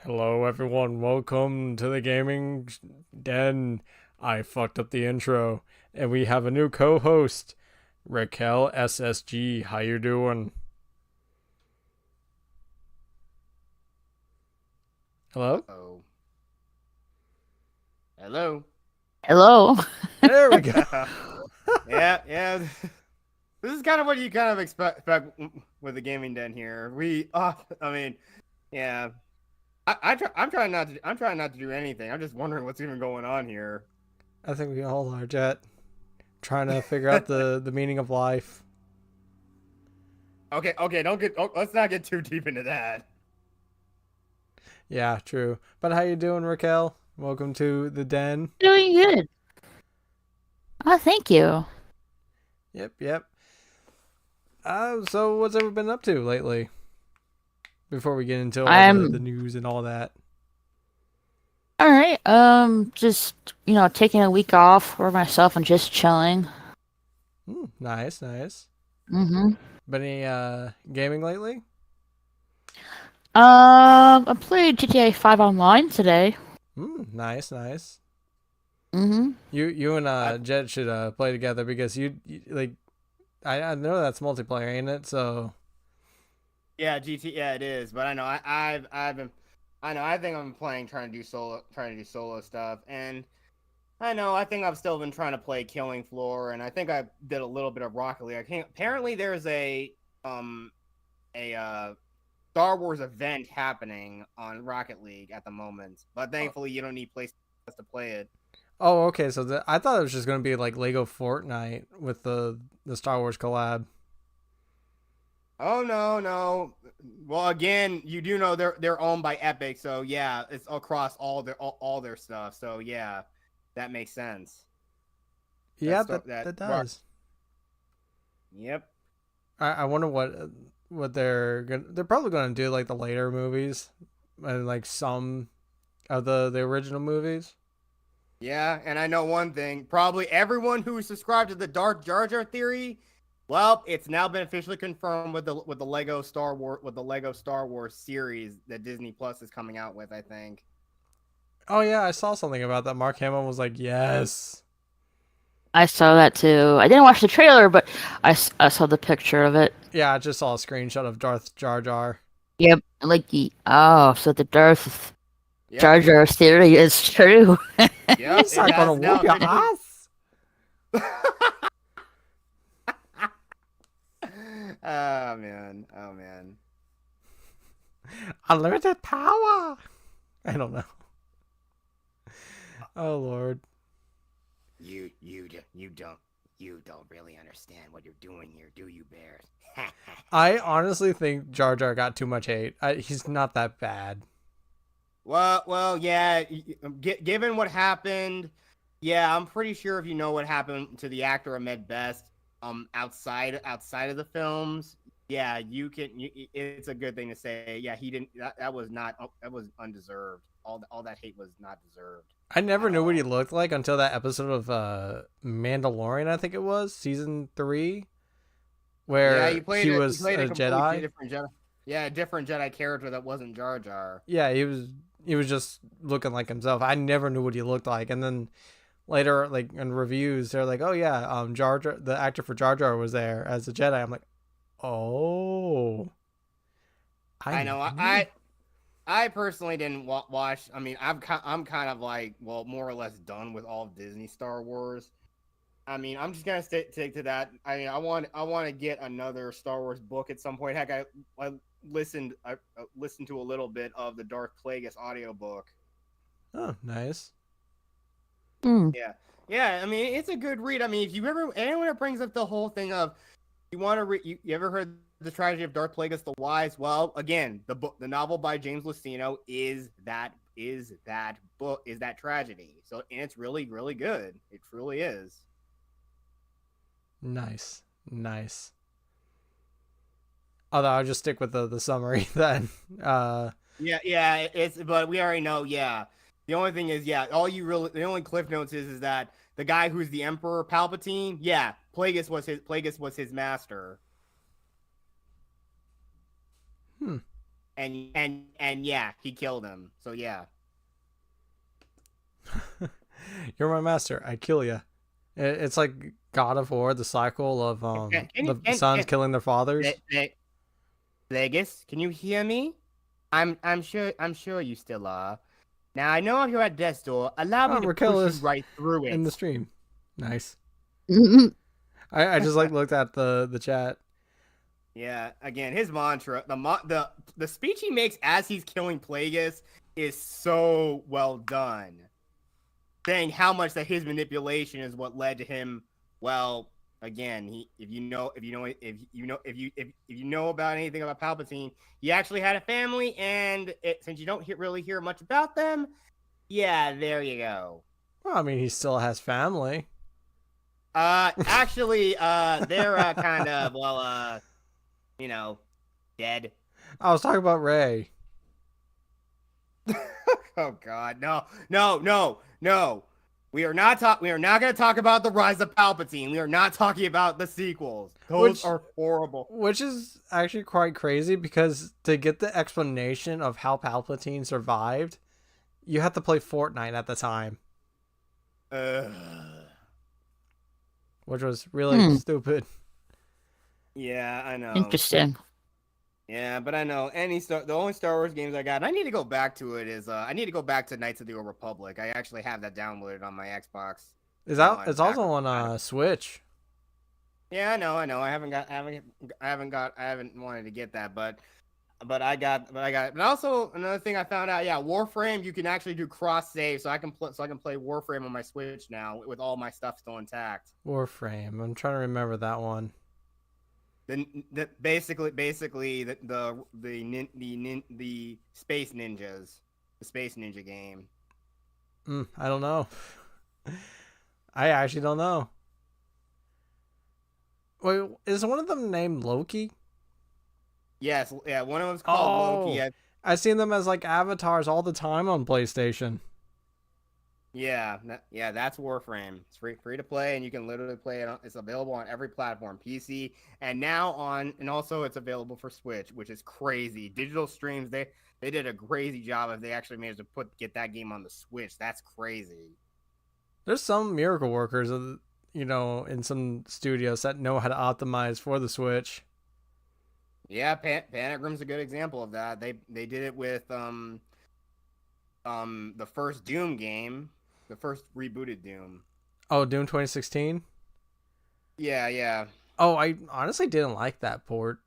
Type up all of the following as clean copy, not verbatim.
Hello, everyone. Welcome to the gaming den. I fucked up the intro, and we have a new co-host, Raquel SSG. How you doing? Hello. Oh, hello. Hello. There we go. Yeah, yeah. This is kind of what you kind of expect with the gaming den here. I mean, yeah. I'm trying not to. I'm trying not to do anything. I'm just wondering what's even going on here. I think we all are, Jet. Trying to figure out the meaning of life. Okay. Don't get. Oh, let's not get too deep into that. Yeah, true. But how you doing, Raquel? Welcome to the den. Doing good. Oh, thank you. Yep. So what's ever been up to lately? Before we get into all the I'm news and all that. all right. Just taking a week off for myself and just chilling. Nice. Mm-hmm. Been any gaming lately? I played GTA 5 online today. Nice. Mm-hmm. You and I, Jet should play together because you like I know that's multiplayer, ain't it? So yeah, GT. Yeah, it is. But I know I've been. I know. I think I'm playing trying to do solo stuff, and I know. I think I've still been trying to play Killing Floor, and I think I did a little bit of Rocket League. I can't. Apparently, there's um a Star Wars event happening on Rocket League at the moment, but oh, thankfully, you don't need PlayStation to play it. okay. So I thought it was just gonna be like Lego Fortnite with the Star Wars collab. Oh no. Well, again, you do know they're owned by Epic, so yeah, it's across all their stuff. So yeah, that makes sense. Yeah, That that rock. does. Yep. I wonder what they're probably gonna do like the later movies and like some of the original movies. Yeah, and I know one thing. Probably everyone who subscribed to the Dark Jar Jar theory, well, it's now been officially confirmed with the Lego Star Wars series that Disney Plus is coming out with, I think. Oh yeah, I saw something about that. Mark Hamill was like, "Yes." I saw that too. I didn't watch the trailer, but I saw the picture of it. Yeah, I just saw a screenshot of Darth Jar Jar. Yep. Like so the Darth Yep. Jar Jar theory is true. Yep, He's it not gonna has now whoop your officially. ass. Oh man. Oh man. Unlimited power. I don't know. Oh lord. You don't really understand what you're doing here, do you, Bear? I honestly think Jar Jar got too much hate. He's not that bad. Yeah. Given what happened, yeah, I'm pretty sure if you know what happened to the actor Ahmed Best, outside of the films, yeah, it's a good thing to say. Yeah, he didn't. That was not. That was undeserved. All that hate was not deserved I never at knew what he all. looked like until that episode of Mandalorian. I think it was season 3, Yeah, where he he was played a a completely Jedi. different Jedi. Yeah, a different Jedi character that wasn't Jar Jar. Yeah, he was just looking like himself. I never knew what he looked like, and then later, like in reviews, they're like, "Oh yeah, Jar Jar, the actor for Jar Jar was there as a Jedi." I'm like, "Oh, I I know. never knew." I personally didn't watch. I mean, I'm kind of like, well, more or less done with all of Disney Star Wars. I mean, I'm just gonna stick to that. I mean, I want to get another Star Wars book at some point. Heck, I listened to a little bit of the Darth Plagueis audiobook. Oh, nice. Hmm. Yeah, yeah. I mean, it's a good read. I mean, if you ever anyone that brings up the whole thing of you want to read, you ever heard the tragedy of Darth Plagueis the Wise? Well, again, the novel by James Luceno is that tragedy. So, and it's really good. It truly is. Nice. Although I'll just stick with the summary then. Yeah. It's but we already know. Yeah, the only thing is, yeah, the only cliff notes is that the guy who's the Emperor Palpatine, yeah, Plagueis was his master. Hmm. and yeah, he killed him. So yeah. You're my master. I kill you. It's like God of War, the cycle of Can you the sons killing their fathers. Vegas? Can you hear me? I'm sure you still are. Now I know you're at death's door. Allow me Oh, to Raquel push you is right through in the it. stream. Nice. Mhm. I just like looked at the chat. Yeah, again, his mantra, the speech he makes as he's killing Plagueis is so well done. Saying how much that his manipulation is what led to him. Well, again, if you know about anything about Palpatine, he actually had a family, and since you don't really hear much about them, yeah, there you go. Well, I mean, he still has family. Actually, they're kind of you know, dead. I was talking about Ray. Oh God, no. We are not going to talk about the rise of Palpatine. We are not talking about the sequels. Those are horrible. Which is actually quite crazy because to get the explanation of how Palpatine survived, you have to play Fortnite at the time, Uh, which was really stupid. yeah, I know. Interesting. Yeah, but I know the only Star Wars games I got, and I need to go back to it is I need to go back to Knights of the Old Republic. I actually have that downloaded on my Xbox. Is No, that I'm it's also backwards on compatible. Switch. Yeah, I know. I haven't wanted to get that, but but also another thing I found out, yeah, Warframe, you can actually do cross save, so I can play Warframe on my Switch now with all my stuff still intact. Warframe. I'm trying to remember that one. Basically the space ninjas, the space ninja game. I don't know. I actually don't know. Wait, is one of them named Loki? Yes, yeah, one of them's called Loki. Oh, I've seen them as like avatars all the time on PlayStation. Yeah, that's Warframe. It's free to play, and you can literally play it. It's available on every platform, PC, and also it's available for Switch, which is crazy. Digital streams, they did a crazy job if they actually managed to get that game on the Switch. That's crazy. There's some miracle workers, in some studios that know how to optimize for the Switch. Yeah, Panic Room's a good example of that. They did it with the first Doom game, the first rebooted Doom. Oh, Doom 2016? Yeah. Oh, I honestly didn't like that port.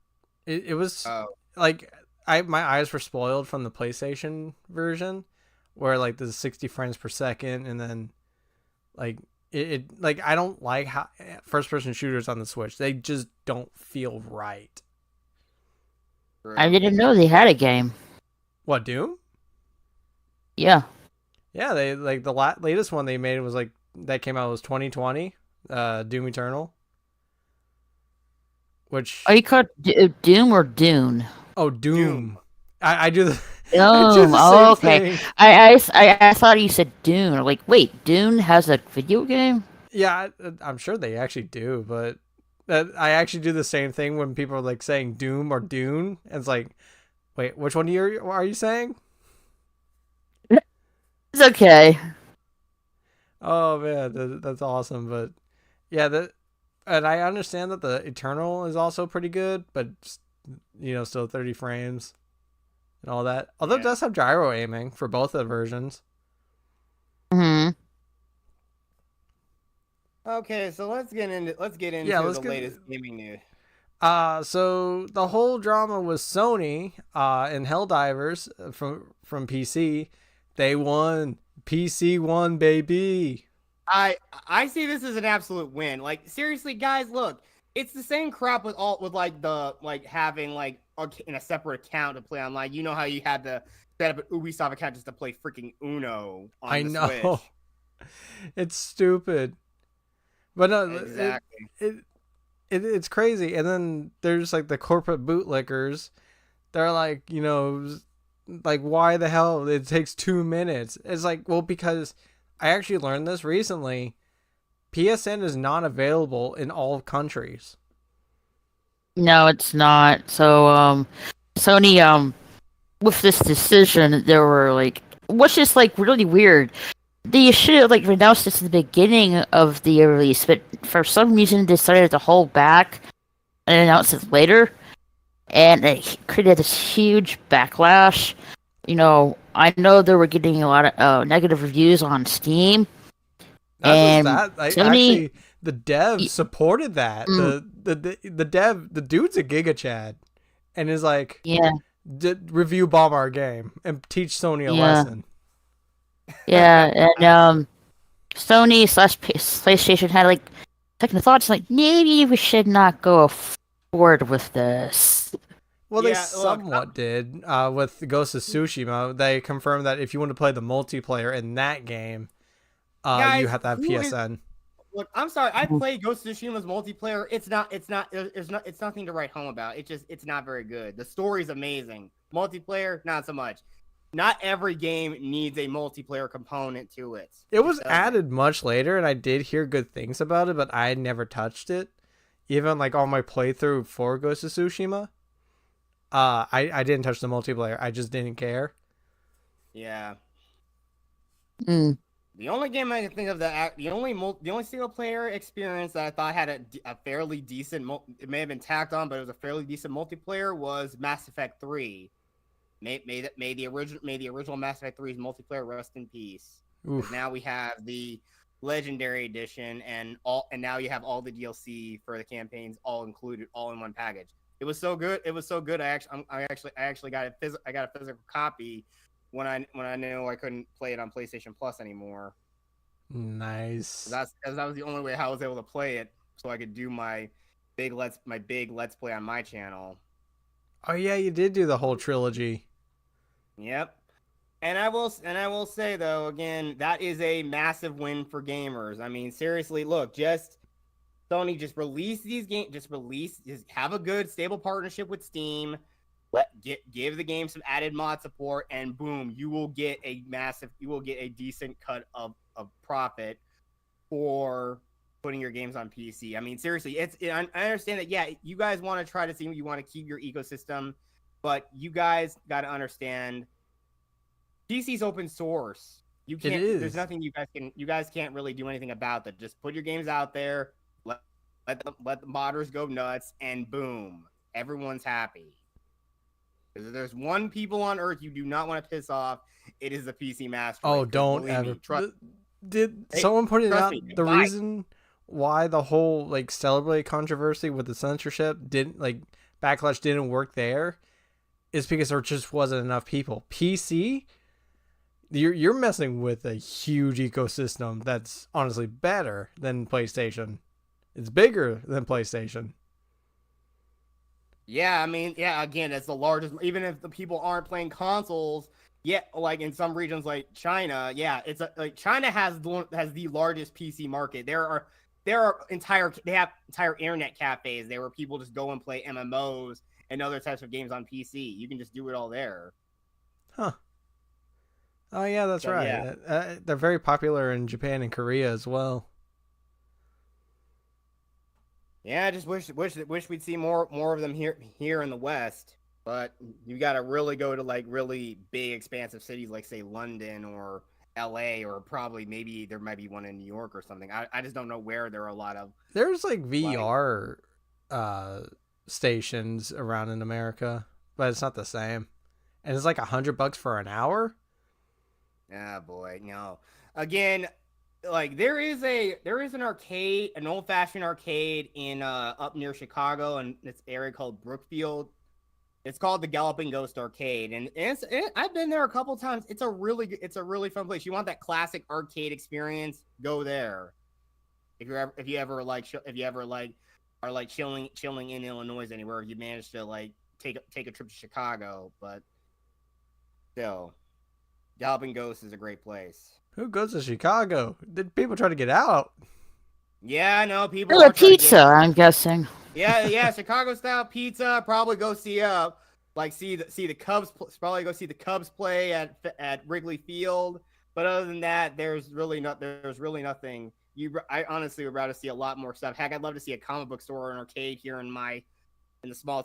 It was Oh, like my eyes were spoiled from the PlayStation version where like the 60 frames per second and then like it like I don't like how first person shooters on the Switch. They just don't feel right. I true. didn't know they had a game. What, Doom? Yeah. Yeah, they like the latest one they made was like that came out was 2020, Doom Eternal. Which Are you called Doom or Dune? oh Doom. Doom. I do the I do Doom. the Oh, same okay. thing. I thought you said Dune. I'm like, wait, Dune has a video game? Yeah, I'm sure they actually do, but I actually do the same thing when people are like saying Doom or Dune, and it's like, wait, which one are you saying? It's okay. Oh man, that's awesome. But yeah, and I understand that the Eternal is also pretty good, but still 30 frames and all that. Although it Yeah. does have gyro aiming for both the versions. Hmm. Okay, so let's get into Yeah, let's the get. latest gaming news. So the whole drama was Sony, and Helldivers from PC. They won. PC won, baby. I see this as an absolute win. Like seriously, guys, look, it's the same crap with like the having in a separate account to play online. You know how you had to set up an Ubisoft account just to play freaking Uno I on the know. Switch. It's stupid. But no, Exactly. it's crazy. And then there's like the corporate bootlickers. They're like, like why the hell it takes 2 minutes? It's like, well, because I actually learned this recently. PSN is not available in all countries. No, it's not. So, Sony, with this decision, there were like, what's just like really weird. They should have like announced this at the beginning of the release, but for some reason decided to hold back and announce it later, and it created this huge backlash. I know they were getting a lot of negative reviews on Steam, Not just and that, I Sony. actually the dev y- supported that. mm, The dev, the dude's a Giga Chad, and is like, yeah, review bomb our game and teach Sony a yeah, lesson. yeah, and Sony slash PlayStation had like second thoughts, like maybe we should not go forward with this. Well, they Yeah, look, somewhat did with Ghost of Tsushima. They confirmed that if you want to play the multiplayer in that game, you guys, have to have who is PSN. look? I'm sorry, I played Ghost of Tsushima's multiplayer. It's nothing to write home about. It's not very good. The story's amazing. Multiplayer, not so much. Not every game needs a multiplayer component to it. It was doesn't. added much later, and I did hear good things about it, but I never touched it. Even like on my playthrough for Ghost of Tsushima, I didn't touch the multiplayer. I just didn't care. Yeah. Mm. The only game I can think of the only single player experience that I thought had a fairly decent it may have been tacked on, but it was a fairly decent multiplayer was Mass Effect 3. May the original Mass Effect 3's multiplayer rest in peace. Because now we have the Legendary Edition and now you have all the DLC for the campaigns all included, all in one package. It was so good. It was so good. I actually got a physical copy when I knew I couldn't play it on PlayStation Plus anymore. Nice. That was the only way how I was able to play it, so I could do my big let's play on my channel. Oh yeah, you did do the whole trilogy. Yep. And I will say though, again, that is a massive win for gamers. I mean, seriously, look, Sony just release these games, just have a good stable partnership with Steam. Give the game some added mod support, and boom, you will get a decent cut of profit for putting your games on PC. I mean, seriously, I understand that. Yeah, you guys want to try to see, you want to keep your ecosystem, but you guys got to understand, PC's open source. You can't. It is. There's nothing you guys can't really do anything about that. Just put your games out there, let the modders go nuts, and boom, everyone's happy. If there's one people on Earth you do not want to piss off, it is the PC master. Oh, don't ever. Did someone put it out? The reason why the whole like Celebrate controversy with the censorship backlash didn't work there is because there just wasn't enough people. PC, you're messing with a huge ecosystem that's honestly better than PlayStation. It's bigger than PlayStation. Yeah, I mean, yeah, again, it's the largest. Even if the people aren't playing consoles, yeah, like in some regions like China, yeah, like China has the largest PC market. They have entire internet cafes there where people just go and play MMOs and other types of games on PC. You can just do it all there. Huh. Oh yeah, that's right. Yeah. They're very popular in Japan and Korea as well. Yeah, I just wish we'd see more of them here in the West. But you got to really go to like really big, expansive cities like say London or LA, or probably maybe there might be one in New York or something. I just don't know where there are a lot of. There's like VR stations around in America, but it's not the same. And it's like $100 for an hour. Ah, boy, no. Again, like there is an arcade, an old fashioned arcade in up near Chicago, and this area called Brookfield. It's called the Galloping Ghost Arcade, and I've been there a couple times. It's a really fun place. You want that classic arcade experience? Go there. If you ever are like chilling in Illinois anywhere, you manage to like take a trip to Chicago, but still, Galloping Ghost is a great place. Who goes to Chicago? Did people try to get out? Yeah, I know people. Or pizza, I'm guessing. Yeah, Chicago style pizza. Probably go see the Cubs. Probably go see the Cubs play at Wrigley Field. But other than that, there's really nothing. I honestly would rather see a lot more stuff. Heck, I'd love to see a comic book store or an arcade here in my in the small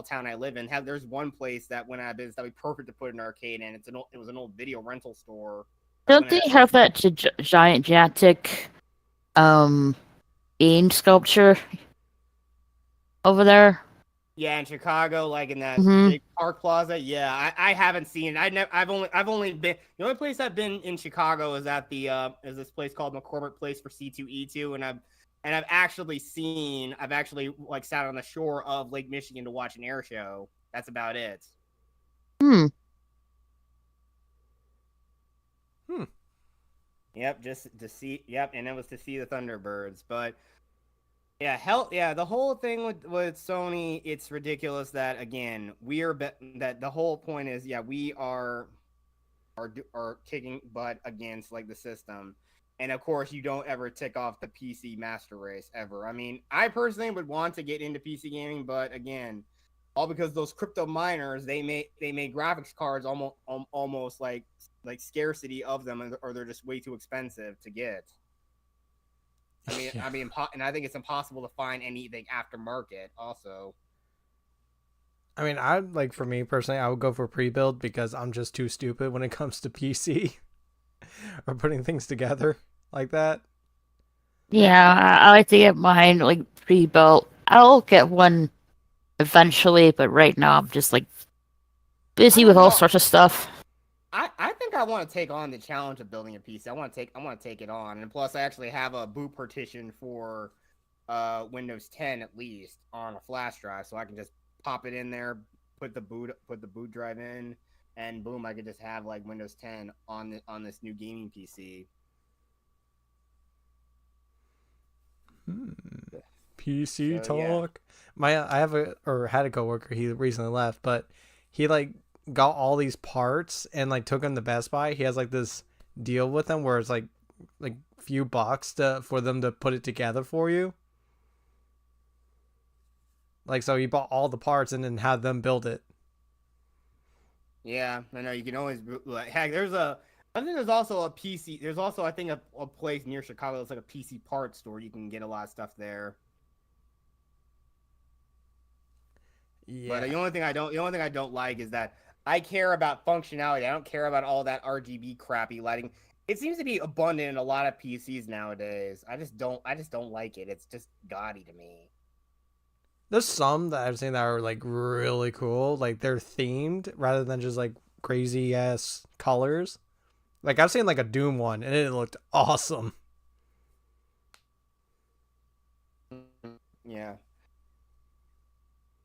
town I live in, there's one place that went out of business that'd be perfect to put an arcade in. It was an old video rental store. Don't they have that gigantic game sculpture over there? Yeah, in Chicago, like in that Mhm. big park plaza. Yeah, I haven't seen it. I've only been, the only place I've been in Chicago is at the is this place called McCormick Place for C2E2, and I've actually like sat on the shore of Lake Michigan to watch an air show. That's about it. Hmm. Yep, just to see. Yep, and it was to see the Thunderbirds. But yeah, the whole thing with Sony, it's ridiculous that again that the whole point is we are kicking butt against like the system, and of course you don't ever tick off the PC master race ever. I mean, I personally would want to get into PC gaming, but again, all because those crypto miners they made graphics cards almost like scarcity of them, or they're just way too expensive to get. Yeah. And I think it's impossible to find anything aftermarket. Also, I mean, for me personally, I would go for pre-build because I'm just too stupid when it comes to PC or putting things together like that. Yeah, I like to get mine like pre-built. I'll get one eventually, but right now I'm just like busy with all sorts of stuff. I think I want to take on the challenge of building a PC. I want to take it on, and plus I actually have a boot partition for Windows 10 at least on a flash drive, so I can just pop it in there, put the boot drive in, and boom, I could just have like Windows 10 on this new gaming PC. PC So, yeah. talk. I had a coworker. He recently left, but he like got all these parts and like took them to Best Buy. He has like this deal with them where it's like few bucks for them to put it together for you. Like, so he bought all the parts and then had them build it. Yeah, I know you can always heck. I think there's also a PC. There's also I think a place near Chicago that's like a PC parts store. You can get a lot of stuff there. Yeah. But the only thing I don't like is that I care about functionality. I don't care about all that RGB crappy lighting. It seems to be abundant in a lot of PCs nowadays. I just don't like it. It's just gaudy to me. There's some that I've seen that are like really cool. Like they're themed rather than just like crazy ass colors. Like I've seen like a Doom one and it looked awesome. Yeah.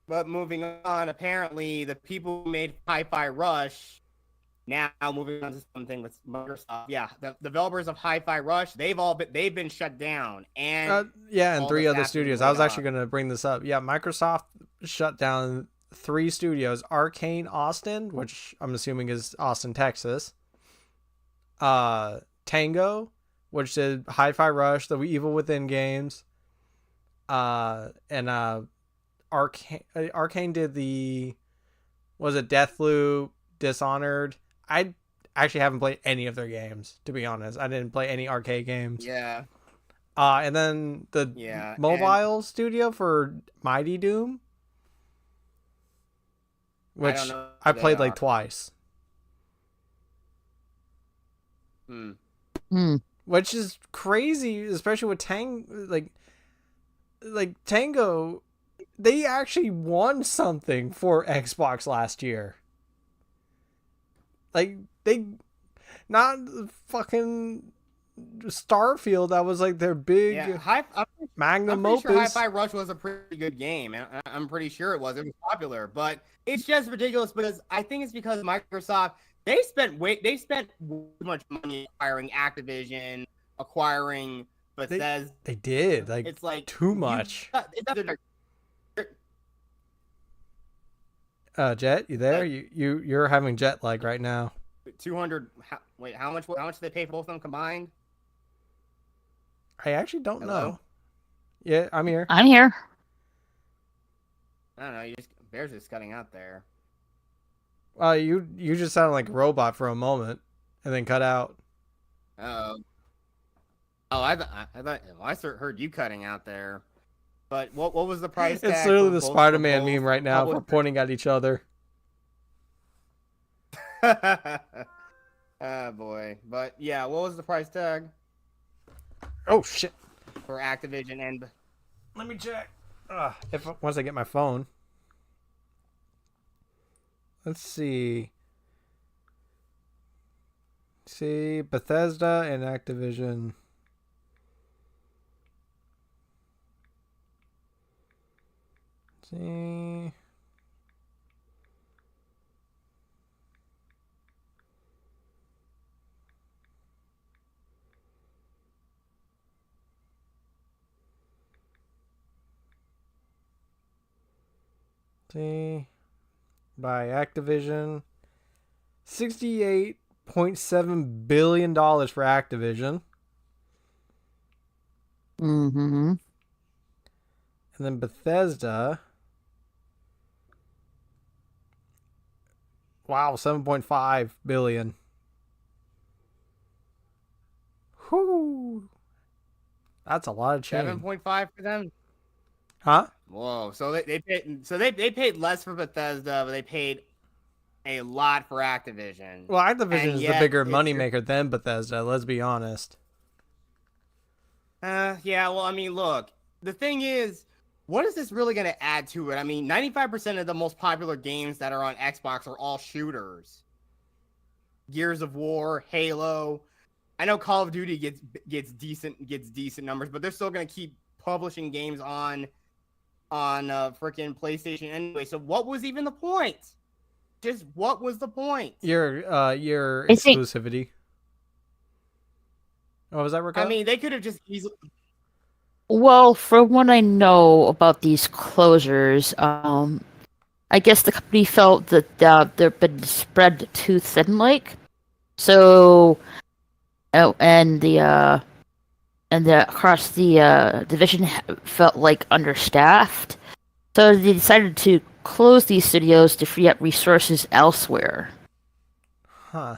But moving on, apparently the people who made Hi-Fi Rush now moving on to something with Microsoft. Yeah, the developers of Hi-Fi Rush, they've been shut down, and and 3 other studios. I was actually going to bring this up. Yeah, Microsoft shut down 3 studios: Arcane Austin, which I'm assuming is Austin, Texas. Tango, which did Hi-Fi Rush, the Evil Within games. And Arcane did Deathloop, Dishonored. I actually haven't played any of their games, to be honest. I didn't play any arcade games. Yeah. And then the mobile studio for Mighty Doom, which I played like twice. Which is crazy, especially with Tango. They actually won something for Xbox last year. Like, they not fucking Starfield. That was like their big magnum opus. I'm pretty sure Hi-Fi Rush was a pretty good game. I'm pretty sure it was. It was popular, but it's just ridiculous because I think it's because Microsoft they spent way too much money acquiring Activision, acquiring Bethesda. They did. Like, it's like too much. Jet, you there? You're having jet lag right now. 200. Wait, how much did they pay for both of them combined? I actually don't know. Yeah, I'm here. I'm here. I don't know. Bear's just cutting out there. You just sounded like a robot for a moment, and then cut out. Oh, I thought I heard you cutting out there. But what was the price It's tag literally for the both Spider-Man meme right now for publisher? pointing at each other. Oh boy. But yeah, what was the price tag Oh shit! for Activision and Let me check. If once I get my phone. Let's see. See, Bethesda and Activision. See. See. By Activision. $68.7 billion for Activision. Mm-hmm. And then Bethesda. Wow, 7.5 billion. Whoo. That's a lot of change. 7.5 for them? Huh? Whoa. So they paid less for Bethesda, but they paid a lot for Activision. Well, Activision And is the yet bigger it's moneymaker than Bethesda, let's be honest. yeah, well, I mean, look, the thing is, what is this really going to add to it? I mean, 95% of the most popular games that are on Xbox are all shooters. Gears of War, Halo. I know Call of Duty gets decent numbers, but they're still going to keep publishing games on freaking PlayStation anyway. So what was even the point? Just what was the point? Your I think exclusivity. What was that, I Ricardo? mean, they could have just easily. Well, from what I know about these closures, I guess the company felt that they've been spread too thin, like. So, oh, and the across the division felt like understaffed. So they decided to close these studios to free up resources elsewhere. Huh.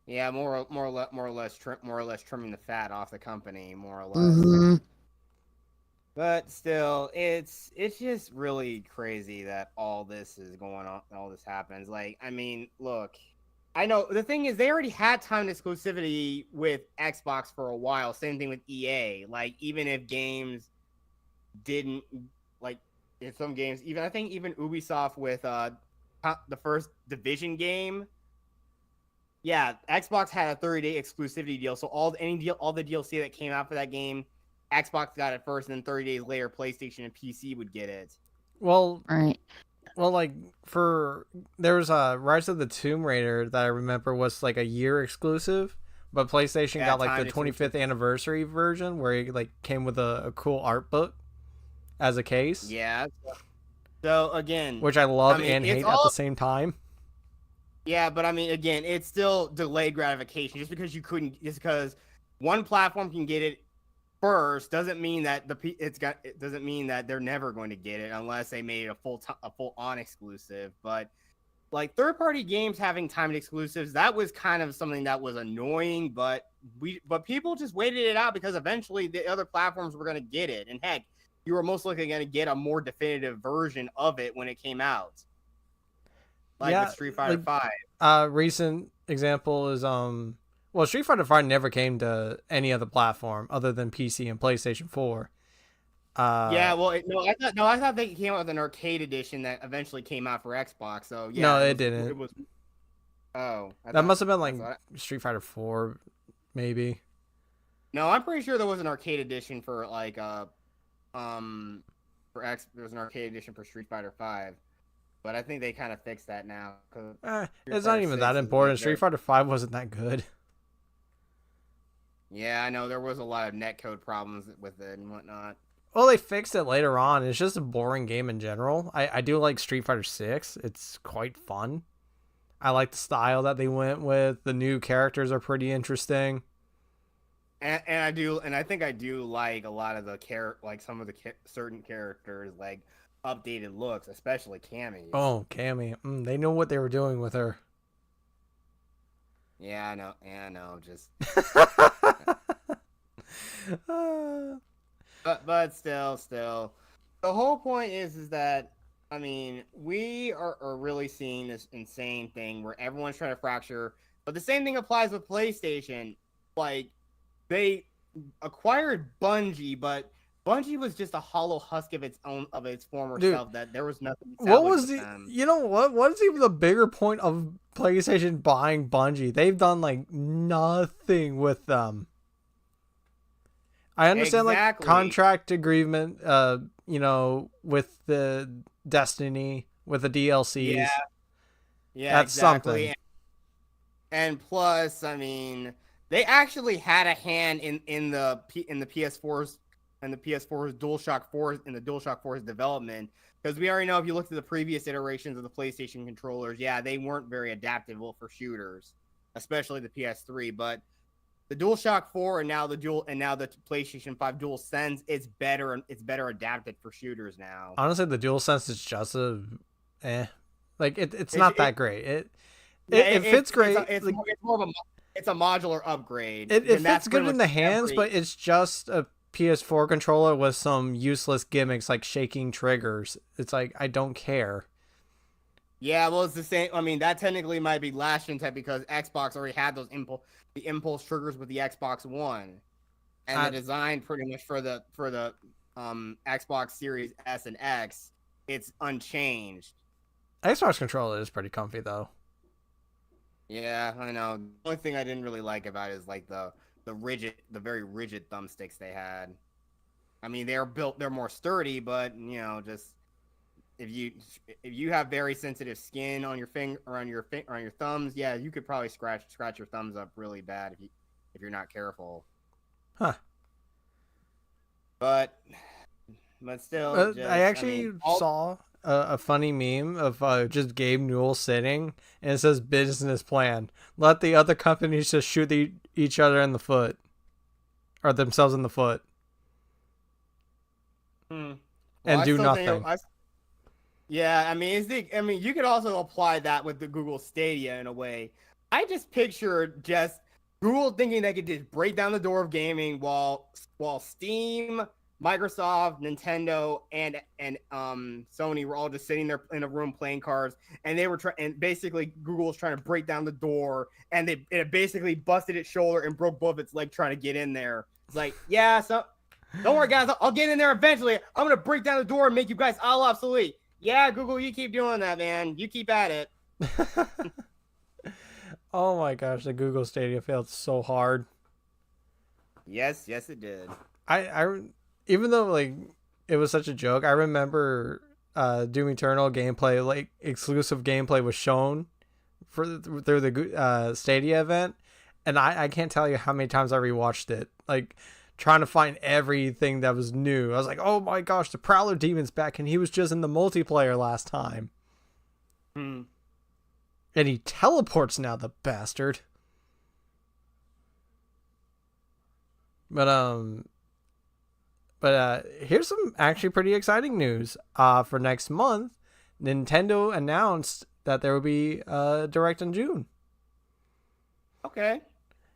Yeah, more or less trimming the fat off the company, more or less. Mm-hmm. But still, it's just really crazy that all this is going on, all this happens. Like, I mean, look, I know the thing is they already had timed exclusivity with Xbox for a while. Same thing with EA. Like, even if games didn't like, in some games, even I think even Ubisoft with the first Division game. Yeah, Xbox had a 30-day exclusivity deal, so all the DLC that came out for that game, Xbox got it first, and then 30 days later, PlayStation and PC would get it. Well, Right. well, like there was a Rise of the Tomb Raider that I remember was like a year exclusive, but PlayStation Yeah, got like the timed 25th anniversary version where it like came with a cool art book as a case, Yeah. So again, which I love I mean, and it's hate at the same time. Yeah, but I mean, again, it's still delayed gratification. Just because one platform can get it first doesn't mean that it doesn't mean that they're never going to get it unless they made it a full on exclusive. But like third party games having timed exclusives, that was kind of something that was annoying. But people just waited it out because eventually the other platforms were going to get it, and heck, you were most likely going to get a more definitive version of it when it came out. Like with Street Fighter V. Recent example is well, Street Fighter V never came to any other platform other than PC and PlayStation 4. Yeah, well, I thought they came out with an arcade edition that eventually came out for Xbox. So yeah, no, it didn't. It was. Oh, that must have been like Street Fighter 4, maybe. No, I'm pretty sure there was an arcade edition for like there was an arcade edition for Street Fighter V. But I think they kind of fixed that now. It's not even that important. Street Fighter V wasn't that good. Yeah, I know. There was a lot of netcode problems with it and whatnot. Well, they fixed it later on. It's just a boring game in general. I do like Street Fighter 6. It's quite fun. I like the style that they went with. The new characters are pretty interesting. And I think I do like a lot of the some of the certain characters, like updated looks, especially Cammy. Oh, Cammy. They know what they were doing with her. Yeah, I know. Just but still, the whole point is that I mean we are really seeing this insane thing where everyone's trying to fracture, but the same thing applies with PlayStation. Like they acquired Bungie, but Bungie was just a hollow husk of its former Dude, self. That there was nothing what salvage was with the? them. You know what? What is even the bigger point of PlayStation buying Bungie? They've done like nothing with them. I understand like Exactly. contract agreement, with the Destiny, with the DLCs. Yeah, yeah, That's exactly. something. And plus, I mean, they actually had a hand in the PS4's DualShock 4 in the DualShock 4's development, because we already know if you look at the previous iterations of the PlayStation controllers, yeah, they weren't very adaptable for shooters, especially the PS3. But the DualShock 4 and now the PlayStation 5 DualSense, it's better adapted for shooters now. Honestly, the DualSense is just like it's It's not it, that great. yeah, It fits great. it's Like more of a it's a modular upgrade, it and that's fits good pretty in much the hands, every. but it's just a PS4 controller with some useless gimmicks like shaking triggers. It's like I don't care. Yeah, well, it's the same. I mean, that technically might be last gen tech because Xbox already had the impulse triggers with the Xbox One, and the I, design pretty much for the Xbox Series S and X, it's unchanged. Xbox controller is pretty comfy though. Yeah, I know. The only thing I didn't really like about it is like the very rigid thumbsticks they had. I mean, they're more sturdy, but just if you have very sensitive skin on your finger or on your thumbs, yeah, you could probably scratch your thumbs up really bad if you're not careful. Huh. But still, I just I actually mean, all saw a funny meme of just Gabe Newell sitting, and it says business plan. Let the other companies just shoot each other in the foot, or themselves in the foot, well, and I do still think nothing. yeah, I mean, you could also apply that with the Google Stadia in a way. I just pictured just Google thinking they could just break down the door of gaming while Steam, Microsoft, Nintendo, and Sony were all just sitting there in a room playing cards, and they were and basically Google was trying to break down the door, and it basically busted its shoulder and broke both its legs trying to get in there. It's like, yeah, so don't worry, guys, I'll get in there eventually. I'm gonna break down the door and make you guys all obsolete. Yeah, Google, you keep doing that, man. You keep at it. Oh my gosh, the Google Stadia failed so hard. Yes, it did. I even though like it was such a joke, I remember Doom Eternal gameplay, like exclusive gameplay was shown through the Stadia event, and I can't tell you how many times I rewatched it, like trying to find everything that was new. I was like, oh my gosh, the Prowler Demon's back, and he was just in the multiplayer last time. Hmm. And he teleports now, the bastard. But here's some actually pretty exciting news. For next month, Nintendo announced that there will be a Direct in June. Okay,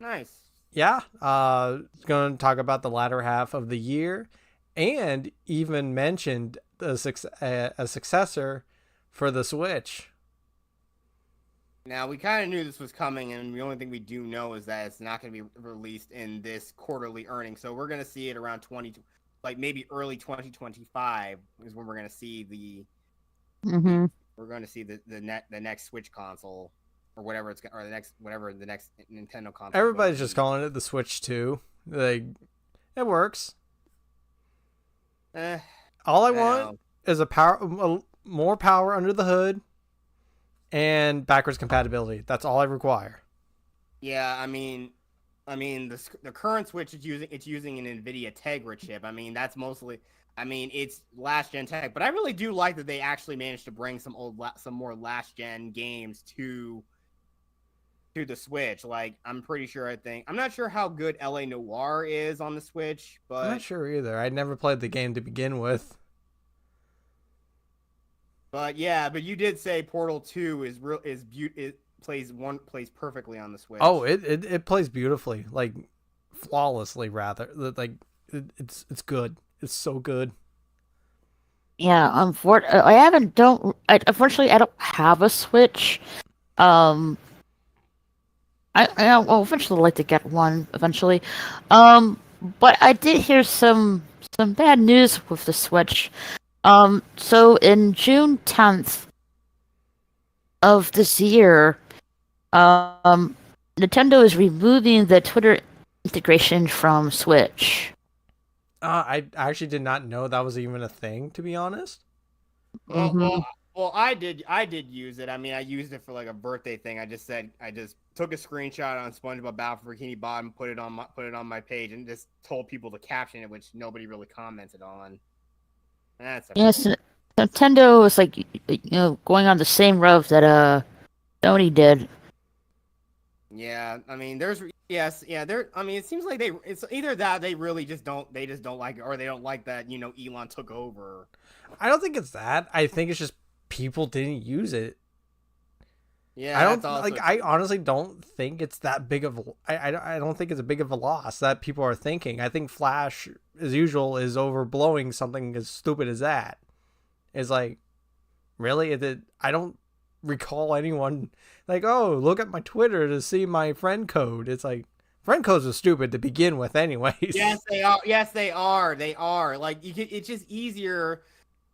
nice. Yeah, it's going to talk about the latter half of the year, and even mentioned a successor for the Switch. Now, we kind of knew this was coming, and the only thing we do know is that it's not going to be released in this quarterly earnings. So we're going to see it around maybe early 2025 is when we're going to see Mm-hmm. we're going to see the next Switch console or whatever the next Nintendo console. Everybody's just calling it the Switch 2. Like, it works. All I want is more power under the hood and backwards compatibility. That's all I require. Yeah, I mean the current Switch is using an NVIDIA Tegra chip. I mean, that's mostly. I mean, it's last gen tech, but I really do like that they actually managed to bring some more last gen games to the Switch. Like, I'm pretty sure. I'm not sure how good LA Noire is on the Switch, but I'm not sure either. I never played the game to begin with. But yeah, but you did say Portal 2 plays perfectly on the Switch. Oh, it plays beautifully, like flawlessly rather. Like it's good. It's so good. Yeah, unfortunately I don't have a Switch. Um, I will eventually like to get one eventually. Um, but I did hear some bad news with the Switch. So in June 10th of this year, um, Nintendo is removing the Twitter integration from Switch. I actually did not know that was even a thing, to be honest. Well, Hmm. well, well, I did use it. I mean, I used it for like a birthday thing. I just took a screenshot on SpongeBob Battle for Bikini Bottom, put it on my page, and just told people to caption it, which nobody really commented on. That's okay. Yes, Nintendo is like going on the same road that Sony did. Yeah, I mean, there's yes, yeah, there. I mean, it seems like it's either that they just don't like it, or they don't like that Elon took over. I don't think it's that. I think it's just people didn't use it. I Yeah, don't that's also like. I honestly don't think it's that big of. I don't think it's a big of a loss that people are thinking. I think Flash, as usual, is overblowing something as stupid as that. It's like, really? I don't recall anyone like, oh, look at my Twitter to see my friend code. It's like friend codes are stupid to begin with, anyways. Yes, they are. Yes, they are. They are. Like you can. It's just easier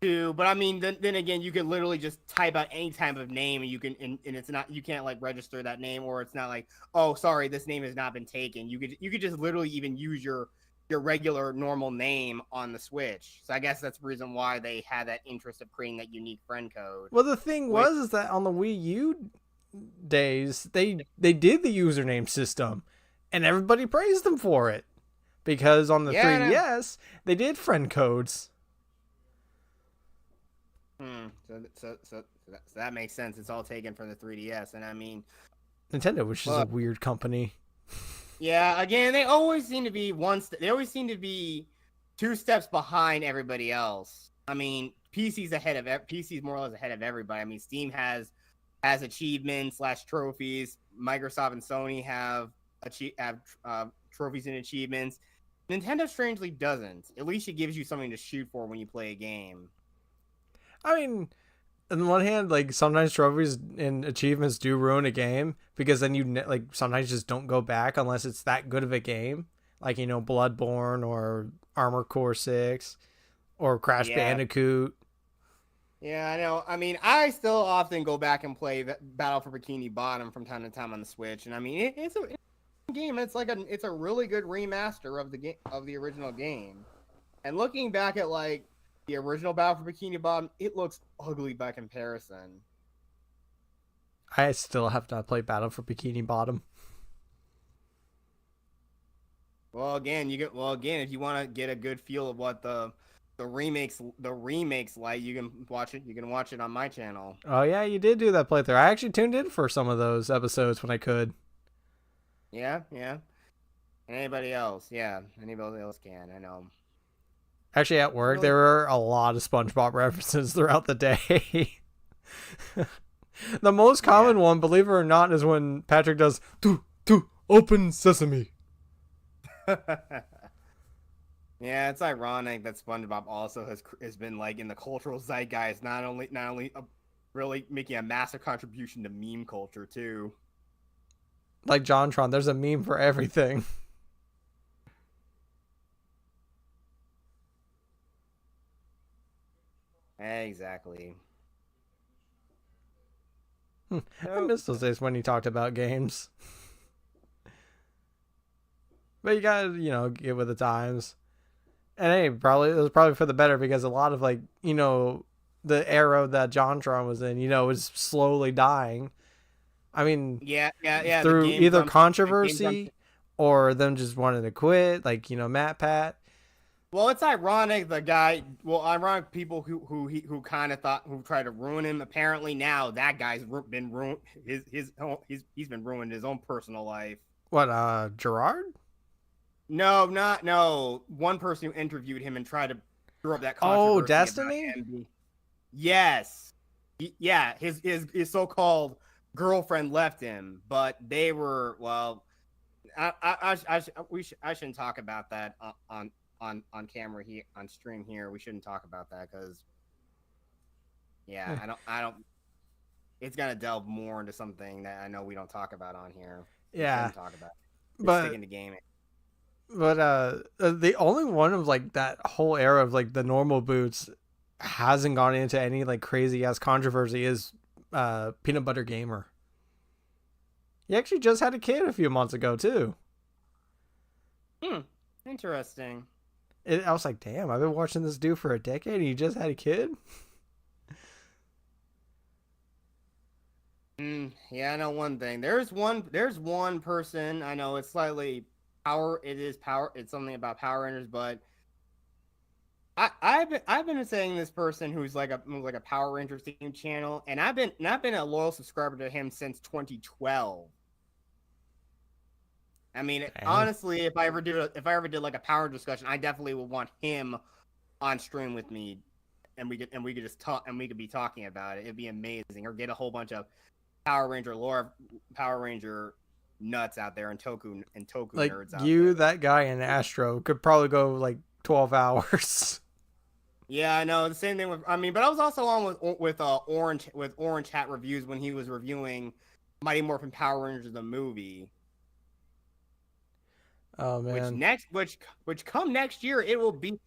to. But I mean, then again, you can literally just type out any type of name, and and it's not. You can't like register that name, or it's not like, oh, sorry, this name has not been taken. You could just literally even use your regular normal name on the Switch. So I guess that's the reason why they had that interest of creating that unique friend code. Well, the thing Which was is that on the Wii U days, they did the username system, and everybody praised them for it because on the yeah. 3DS they did friend codes. So that makes sense. It's all taken from the 3DS, and I mean, Nintendo, which is a look, weird company. yeah. Again, they always seem to be they always seem to be two steps behind everybody else. I mean, PC's more or less ahead of everybody. I mean, Steam has achievements slash trophies. Microsoft and Sony have trophies and achievements. Nintendo strangely doesn't. At least it gives you something to shoot for when you play a game. I mean, on the one hand, like sometimes trophies and achievements do ruin a game because then like sometimes just don't go back unless it's that good of a game, like Bloodborne or Armor Core 6 or Crash Yeah, Bandicoot. yeah, I know. I mean, I still often go back and play Battle for Bikini Bottom from time to time on the Switch, and I mean, it's a game. It's a really good remaster of the game of the original game. And looking back at like the original Battle for Bikini Bottom, it looks ugly by comparison. I still have not played Battle for Bikini Bottom. Well, again, if you want to get a good feel of what the remakes like, you can watch it. You can watch it on my channel. Oh yeah, you did do that playthrough. I actually tuned in for some of those episodes when I could. Yeah, yeah. Anybody else? Yeah, anybody else can. I know. Actually, at work, Really? there were a lot of SpongeBob references throughout the day. The most common one, believe it or not, is when Patrick does to open sesame. Yeah, it's ironic that SpongeBob also has been like in the cultural zeitgeist, not only really making a massive contribution to meme culture too. Like JonTron, there's a meme for everything. Exactly. I miss those days when he talked about games. But you gotta, get with the times. And hey, probably it was probably for the better because a lot of the era that JonTron was in, was slowly dying. I mean, Yeah. through either The game grumps. controversy or them just wanting to quit, like Matt Pat. Well, it's ironic the guy. Well, ironic people who kind of thought who tried to ruin him. Apparently now that guy's been ruined. He's been ruined his own personal life. What, Gerard? No. One person who interviewed him and tried to stir up that Oh, controversy about Destiny? him. Yes. Yeah. His so-called girlfriend left him, but they were well. I shouldn't talk about that on on camera here on stream here. We shouldn't talk about that because yeah, I don't. It's gonna delve more into something that I know we don't talk about on here. We Yeah, shouldn't talk about. Just but sticking to gaming. the only one of like that whole era of like the normal boots hasn't gone into any like crazy ass controversy is Peanut Butter Gamer. He actually just had a kid a few months ago too. Hmm. Interesting. I was like, damn, I've been watching this dude for a decade and he just had a kid. Yeah, I know one thing. There's one person I know. It's slightly power. It is power. It's something about Power Rangers, but I've been saying this person who's like a Power Rangers theme channel, and I've been a loyal subscriber to him since 2012. I mean, Dang. honestly, if I ever did like a power discussion, I definitely would want him on stream with me, and we could just talk, and we could be talking about it. It'd be amazing, or get a whole bunch of Power Ranger lore, Power Ranger nuts out there, and Toku Like nerds out there. you, that guy, and Astro could probably go like 12 hours. Yeah, I know the same thing with. I mean, but I was also on with Orange Hat Reviews when he was reviewing Mighty Morphin Power Rangers the movie. Oh Which man, next, which come next year, it will be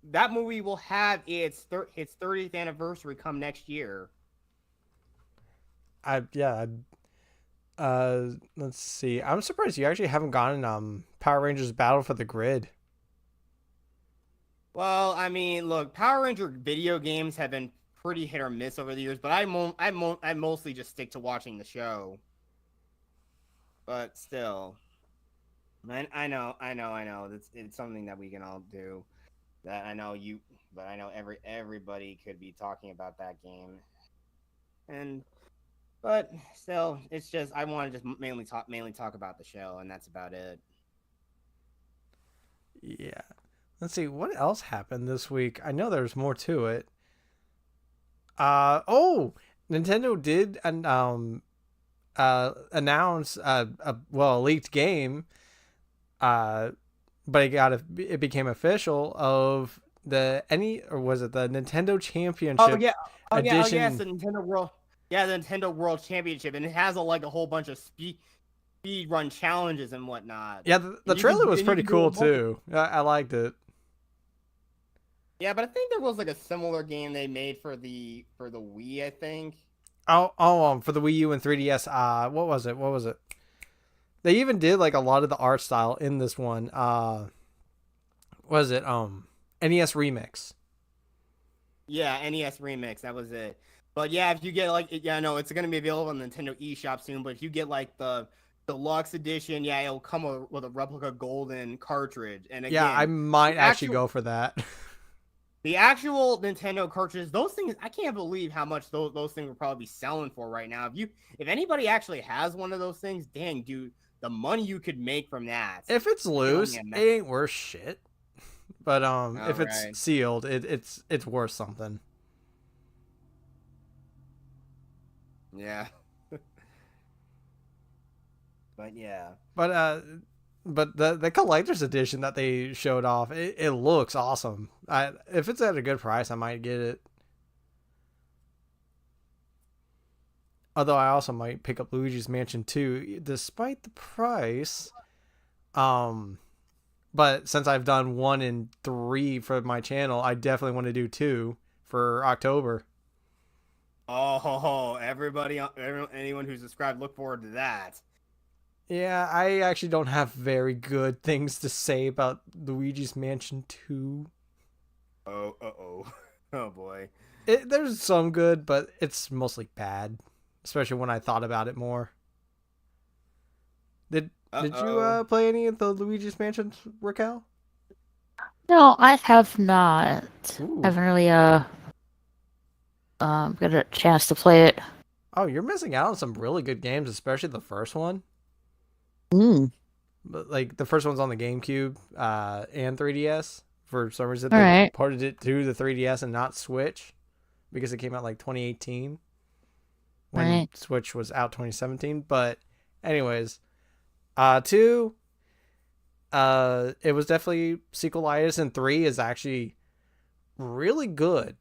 that movie will have its 30th anniversary come next year. I yeah. Let's see. I'm surprised you actually haven't gotten Power Rangers Battle for the Grid. Well, I mean, look, Power Ranger video games have been pretty hit or miss over the years, but I mostly just stick to watching the show. But still, I know. It's something that we can all do. That I know you, but I know everybody could be talking about that game. And but still, it's just I want to just mainly talk about the show, and that's about it. Yeah. Let's see what else happened this week. I know there's more to it. Oh, Nintendo did announce a leaked game. Uh, but it became official of the any or was it the Nintendo Oh Championship yeah, oh yeah, it's edition? the Nintendo World. Yeah, the Nintendo World Championship, and it has a whole bunch of speed run challenges and whatnot. Yeah, the And trailer was you pretty can do cool a bunch of. too. I liked it. Yeah, but I think there was like a similar game they made for the Wii. I think. For the Wii U and 3DS. What was it? What was it? They even did like a lot of the art style in this one. Was it NES Remix? Yeah, NES Remix. That was it. But yeah, if you get like, yeah, no, it's gonna be available on Nintendo eShop soon. But if you get like the deluxe edition, yeah, it'll come with a replica golden cartridge. And Yeah, I again, might the actually actual go for that. the actual Nintendo cartridges, those things, I can't believe how much those things will probably be selling for right now. If anybody actually has one of those things, dang, dude, the money you could make from that. If it's You can only loose, it imagine. ain't worth shit. But All if it's right. sealed, it's worth something. Yeah. But yeah. But the collector's edition that they showed off, it looks awesome. If it's at a good price, I might get it. Although I also might pick up Luigi's Mansion 2, despite the price. Um, but since I've done 1 and 3 for my channel, I definitely want to do 2 for October. Oh, anyone who's subscribed, look forward to that. Yeah, I actually don't have very good things to say about Luigi's Mansion 2. Oh, oh, oh boy. There's some good, but it's mostly bad, especially when I thought about it more. Did you Uh-oh. play any of the Luigi's Mansions, Raquel? No, I have not. Ooh. Haven't really got a chance to play it. Oh, you're missing out on some really good games, especially the first one. Mm. But like the first one's on the GameCube and 3DS. For some reason, All they right. ported it to the 3DS and not Switch because it came out like 2018 when Right. Switch was out 2017. But anyways, two It was definitely sequelitis, and 3 is actually really good,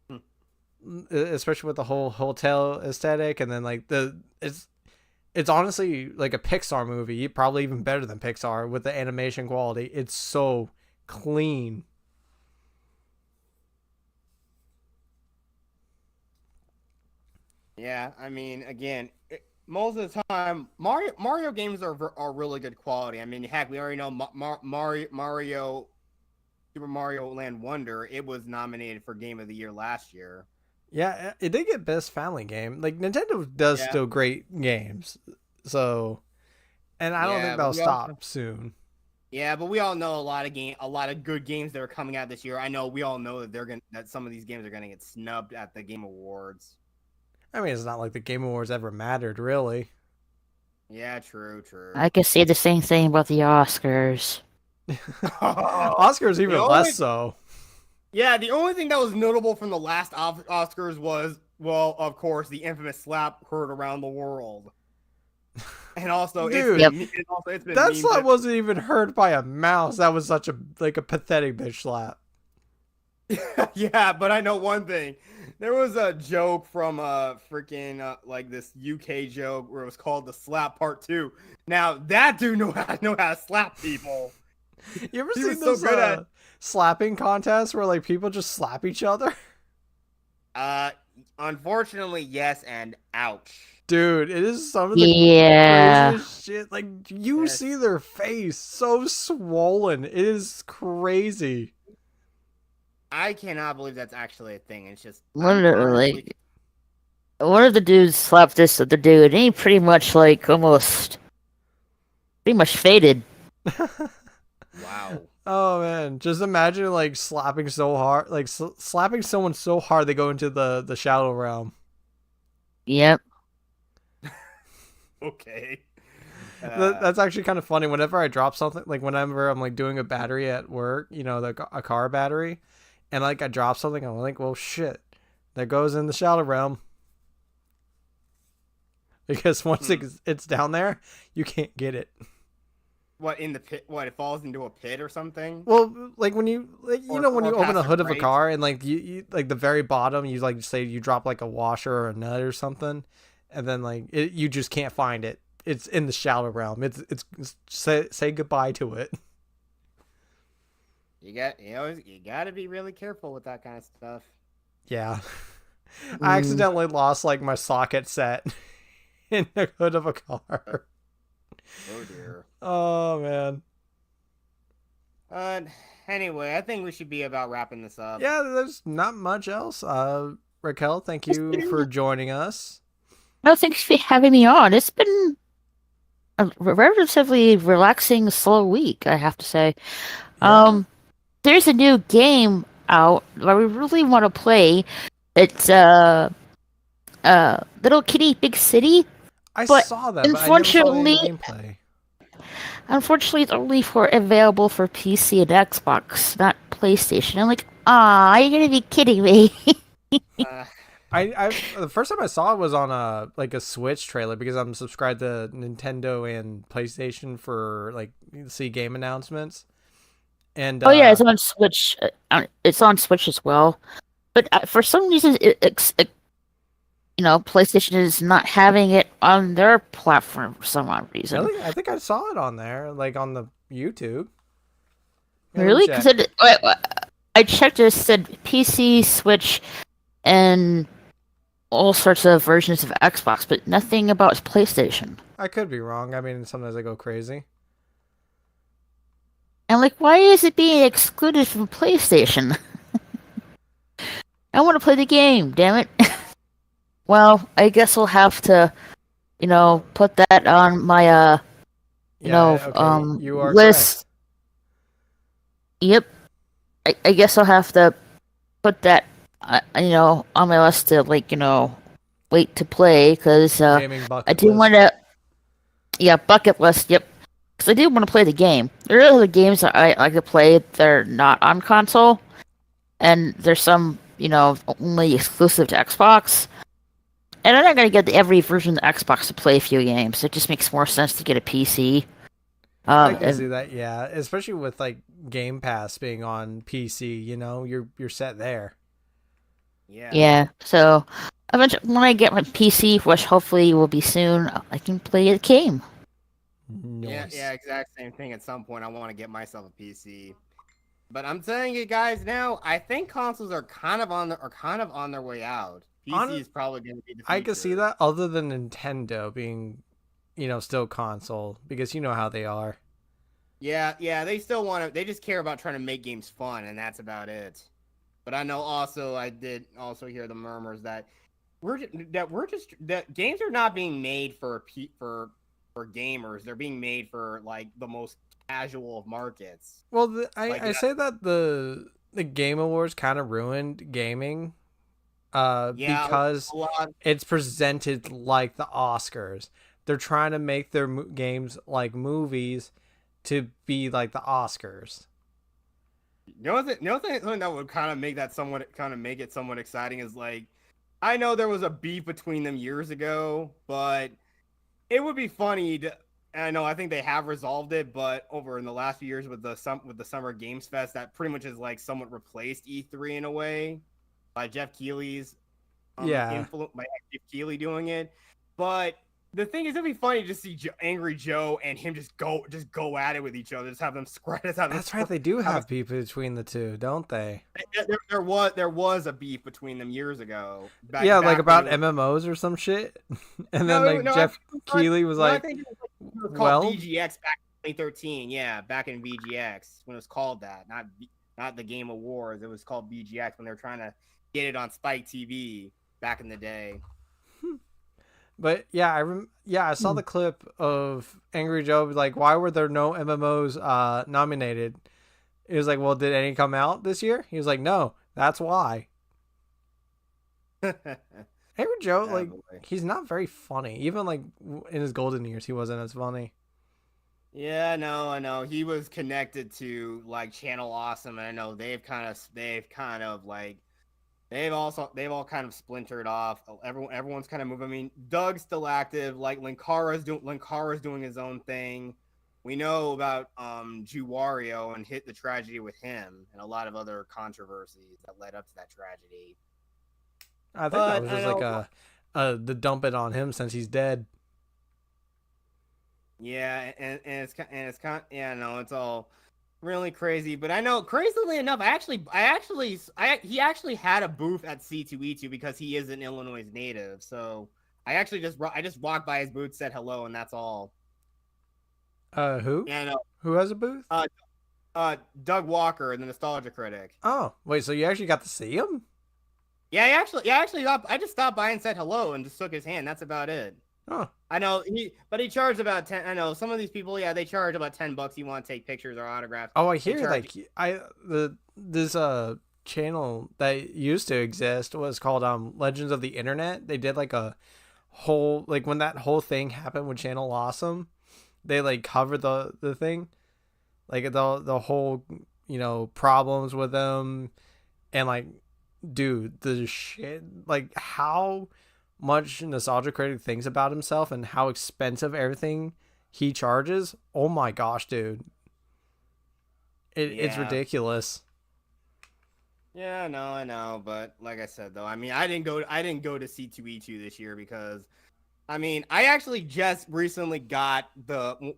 Hmm. especially with the whole hotel aesthetic, and then like it's honestly like a Pixar movie, probably even better than Pixar with the animation quality. It's so clean. Yeah, I mean, again, most of the time, Mario games are really good quality. I mean, heck, we already know Mario Super Mario Land Wonder. It was nominated for Game of the Year last year. Yeah, it did get best family game. Like Nintendo does Yeah, still great games, so and I don't think yeah, but that'll we also stop soon. yeah, but we all know a lot of good games that are coming out this year. I know we all know that that some of these games are gonna get snubbed at the Game Awards. I mean, it's not like the Game Awards ever mattered, really. Yeah, true, true. I could say the same thing about the Oscars. Oscars The even less only so. Yeah, the only thing that was notable from the last Oscars was, well, of course, the infamous slap heard around the world, and also Dude, Yep. it's been that memed. slap wasn't even heard by a mouse. That was such a like a pathetic bitch slap. Yeah, but I know one thing. There was a joke from freaking like this UK joke where it was called the slap part 2. Now that dude know how to slap people. You ever He seen was so those good at slapping contests where like people just slap each other? uh unfortunately yes, and ouch. Dude, it is some of the Yeah. craziest shit. Like you Yes. see their face so swollen. It is crazy. I cannot believe that's actually a thing. It's just One I'm of the, honestly like one of the dudes slapped this other dude, and he pretty much like almost pretty much faded. wow. Oh man, just imagine like slapping so hard, like slapping someone so hard they go into the shadow realm. Yep. Okay. That's actually kind of funny. Whenever I drop something, like whenever I'm like doing a battery at work, a car battery, and like I drop something, I'm like, well, shit, that goes in the shadow realm. Because once it's down there, you can't get it. What in the pit? What, it falls into a pit or something? Well, like when you when you open past a hood a of a grate? car and like you like the very bottom, you like say you drop like a washer or a nut or something, and then like you just can't find it. It's in the shadow realm. It's say goodbye to it. You got to be really careful with that kind of stuff. Yeah, I accidentally lost like my socket set in the hood of a car. Oh dear. Oh man. Uh, anyway, I think we should be about wrapping this up. Yeah, there's not much else. Raquel, thank you for joining us. No, thanks for having me on. It's been a relatively relaxing, slow week, I have to say. Yeah. There's a new game out that we really want to play. It's Little Kitty Big City. I But saw that, but I never saw any unfortunately, gameplay. it's only available for PC and Xbox, not PlayStation. I'm like, ah, you're gonna be kidding me. Uh, I the first time I saw it was on a Switch trailer because I'm subscribed to Nintendo and PlayStation for like see game announcements. And Oh yeah, it's on Switch. It's on Switch as well. But for some reason, PlayStation is not having it on their platform for some odd reason. really, I think I saw it on there, like on the YouTube. Yeah, let me Really? check. Because I checked. It said PC, Switch, and all sorts of versions of Xbox, but nothing about PlayStation. I could be wrong. I mean, sometimes I go crazy. And like, why is it being excluded from PlayStation? I want to play the game. Damn it. Well, I guess I'll have to, put that on my You are list. correct. Yep. I guess I'll have to put that, on my list to wait to play because Gaming bucket I do list. want to. Yeah, bucket list. Yep. Because I do want to play the game. There are other games that I like to play. They're not on console, and there's some only exclusive to Xbox. And I'm not gonna get every version of Xbox to play a few games. It just makes more sense to get a PC. I can see And that, yeah. Especially with like Game Pass being on PC, you're set there. Yeah. yeah, so eventually when I get my PC, which hopefully will be soon, I can play the game. Yeah, yeah, Noise. exact same thing. At some point, I want to get myself a PC. But I'm telling you guys now, I think consoles are kind of on their way out. PC On is probably going to be the I could see future. that other than Nintendo being, still console because you know how they are. Yeah, yeah, they still want to. They just care about trying to make games fun, and that's about it. But I know also I did also hear the murmurs that that games are not being made for gamers. They're being made for like the most casual of markets. Well, Like I say that the Game Awards kind of ruined gaming, yeah, because a lot. it's presented like the Oscars. They're trying to make their games like movies to be like the Oscars. Something that would kind of make that somewhat kind of make it somewhat exciting is like I know there was a beef between them years ago, but it would be funny to. And I know I think they have resolved it, but over in the last few years with the Summer Games Fest, that pretty much has like somewhat replaced E3 in a way by Jeff Keighley's Yeah, influence by Jeff Keighley doing it. But the thing is, it'd be funny to see Angry Joe and him just go at it with each other, just have them scratch, just have them. that's right. They do Have have beef between the two, don't they? there was a beef between them years ago. Yeah, like Back when about it was MMOs or some shit. And then no like no I Jeff think it was Keighley was no I like, think it was called "Well, VGX back in 2013. Yeah, back in VGX when it was called that, not the Game Awards. It was called VGX when they were trying to get it on Spike TV back in the day. But yeah, yeah, I saw the clip of Angry Joe like, why were there no MMOs nominated? It was like, well, did any come out this year? He was like, no, that's why. Angry Joe, Oh, like, boy. he's not very funny. Even like in his golden years, he wasn't as funny. Yeah, I know. He was connected to like Channel Awesome, and I know they've all kind of splintered off. Everyone's kind of moving. I mean, Doug's still active. Like Linkara's doing his own thing. We know about Juwario and hit the tragedy with him, and a lot of other controversies that led up to that tragedy. I think that But was I just like know, the dump it on him since he's dead. yeah, and it's kind, yeah, no, it's all really crazy. But I know, crazily enough, he actually had a booth at C2E2 because he is an Illinois native. So I just walked by his booth, said hello, and that's all. Who? And Who has a booth? Doug Walker, the nostalgia critic. Oh, wait, so you actually got to see him? Yeah, I just stopped by and said hello and just shook his hand. That's about it. Oh, I know but he charged about 10. I know some of these people, yeah, they charge about $10. You want to take pictures or autographs. oh, I They hear charge. like this channel that used to exist was called Legends of the Internet. They did like a whole like when that whole thing happened with Channel Awesome, they like covered the thing, like the whole problems with them, and like, dude, the shit, like how much nostalgia critic thinks about himself and how expensive everything he charges. Oh my gosh, dude, it's Yeah. ridiculous. Yeah, no, I know, but like I said though, I mean, I didn't go to C2E2 this year because I mean, I actually just recently got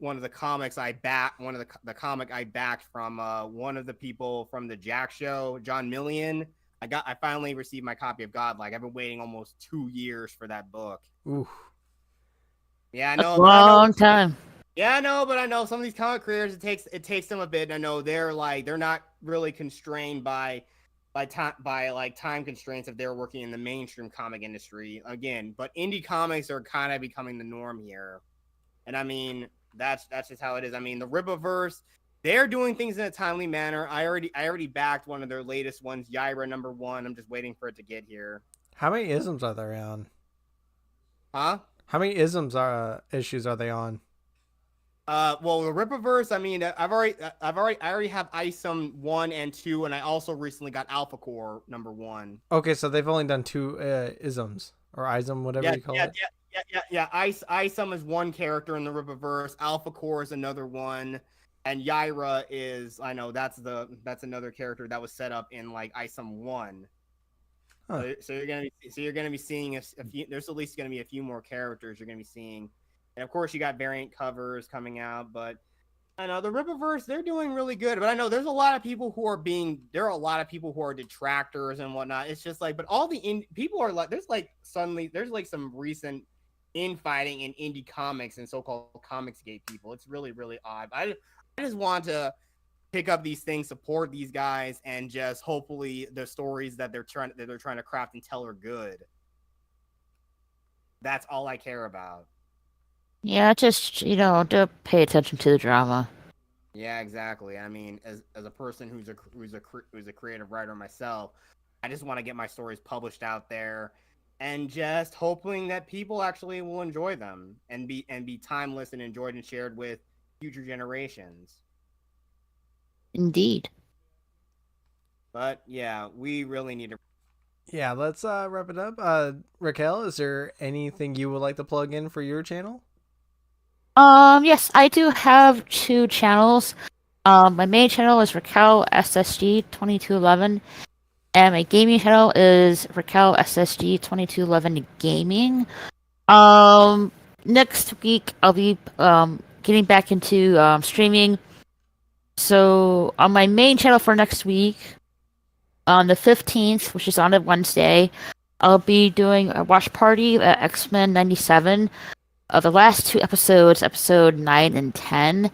one of the comics I backed, one of the comic I backed from one of the people from the Jack Show, John Million. I finally received my copy of Godlike. I've been waiting almost 2 years for that book. Ooh. Yeah, I That's a know, but I know. long time. Yeah, I know, but I know some of these comic creators. It takes them a bit. I know they're not really constrained by like time constraints if they're working in the mainstream comic industry again. But indie comics are kind of becoming the norm here, and I mean that's just how it is. I mean the Ribbaverse, they're doing things in a timely manner. I already backed one of their latest ones, Yaira #1. I'm just waiting for it to get here. How many isms are there on? Huh? How many issues are they on? Well, the Rippaverse. I mean, I already have Isom 1 and 2, and I also recently got Alpha Core #1. Okay, so they've only done two isms or Izum, whatever you call it. Yeah. Isum is one character in the Rippaverse. Alpha Core is another one, and Yaira is that's another character that was set up in like Isum 1. Huh. So you're gonna be seeing a few. There's at least gonna be a few more characters you're gonna be seeing, and of course you got variant covers coming out. But I know the Rippaverse, they're doing really good. But I know there's a lot of people who are detractors and whatnot. It's just like, but all the people are like, there's like some recent infighting in indie comics and so-called comics gate people. It's really really odd. I just want to pick up these things, support these guys, and just hopefully the stories that they're trying to craft and tell are good. That's all I care about. Yeah, just to pay attention to the drama. Yeah, exactly. I mean, as a person who's a creative writer myself, I just want to get my stories published out there, and just hoping that people actually will enjoy them and be timeless and enjoyed and shared with future generations. Indeed. But yeah, we really need to. Yeah, let's wrap it up. Raquel, is there anything you would like to plug in for your channel? Yes, I do have 2 channels. My main channel is Raquel SSG 2211, and my gaming channel is Raquel SSG 2211 Gaming. Next week I'll be getting back into streaming. So on my main channel for next week, on the 15th, which is on a Wednesday, I'll be doing a watch party at X-Men 97. The last 2 episodes, episode 9 and 10.